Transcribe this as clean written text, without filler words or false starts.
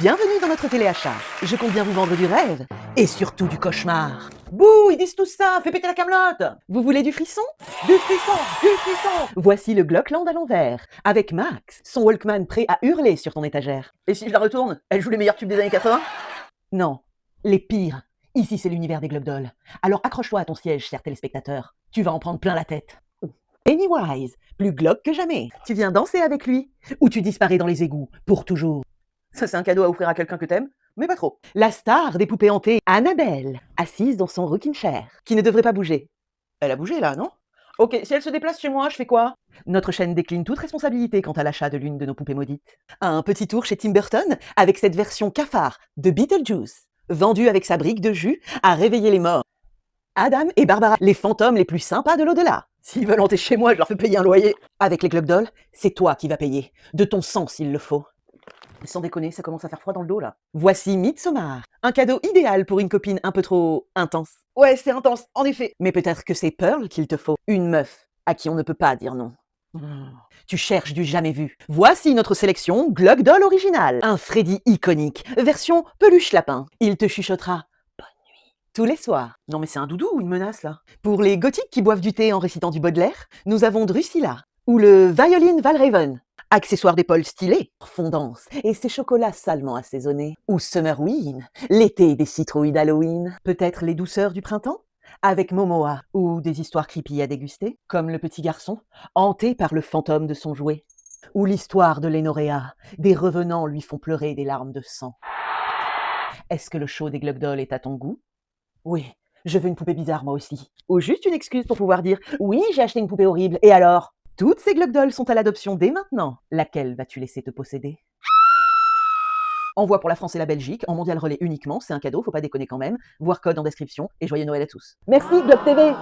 Bienvenue dans notre téléachat. Je compte bien vous vendre du rêve et surtout du cauchemar. Bouh, ils disent tout ça, fais péter la camelote. Vous voulez du frisson? Du frisson, du frisson. Voici le Glockland à l'envers, avec Max, son Walkman prêt à hurler sur ton étagère. Et si je la retourne, elle joue les meilleurs tubes des années 80? Non, les pires. Ici, c'est l'univers des Globdoll. Alors accroche-toi à ton siège, cher téléspectateur. Tu vas en prendre plein la tête. Pennywise, plus glauque que jamais. Tu viens danser avec lui ou tu disparais dans les égouts pour toujours. Ça, c'est un cadeau à offrir à quelqu'un que t'aimes, mais pas trop. La star des poupées hantées, Annabelle, assise dans son rocking chair, qui ne devrait pas bouger. Elle a bougé là, non? Ok, si elle se déplace chez moi, je fais quoi? Notre chaîne décline toute responsabilité quant à l'achat de l'une de nos poupées maudites. Un petit tour chez Tim Burton avec cette version cafard de Beetlejuice, vendue avec sa brique de jus à réveiller les morts. Adam et Barbara, les fantômes les plus sympas de l'au-delà. S'ils veulent hanter chez moi, je leur fais payer un loyer. Avec les Globdoll, c'est toi qui vas payer. De ton sang s'il le faut. Sans déconner, ça commence à faire froid dans le dos là. Voici Midsommar, un cadeau idéal pour une copine un peu trop intense. Ouais, c'est intense, en effet. Mais peut-être que c'est Pearl qu'il te faut. Une meuf à qui on ne peut pas dire non. Tu cherches du jamais vu. Voici notre sélection Globdoll original. Un Freddy iconique, version peluche lapin. Il te chuchotera bonne nuit tous les soirs. Non mais c'est un doudou ou une menace là? Pour les gothiques qui boivent du thé en récitant du Baudelaire, nous avons Drusilla ou le Violin Valraven. Accessoires d'épaule stylés, fondance et ses chocolats salement assaisonnés. Ou Summerween, l'été des citrouilles d'Halloween. Peut-être les douceurs du printemps? Avec Momoa, ou des histoires creepy à déguster, comme le petit garçon, hanté par le fantôme de son jouet. Ou l'histoire de Lénoréa, des revenants lui font pleurer des larmes de sang. Est-ce que le show des Globdoll est à ton goût? Oui, je veux une poupée bizarre moi aussi. Ou juste une excuse pour pouvoir dire « Oui, j'ai acheté une poupée horrible, et alors ?» Toutes ces Globdoll sont à l'adoption dès maintenant. Laquelle vas-tu laisser te posséder? Envoi pour la France et la Belgique, en mondial relais uniquement, c'est un cadeau, faut pas déconner quand même. Voir code en description, et joyeux Noël à tous. Merci Globe TV!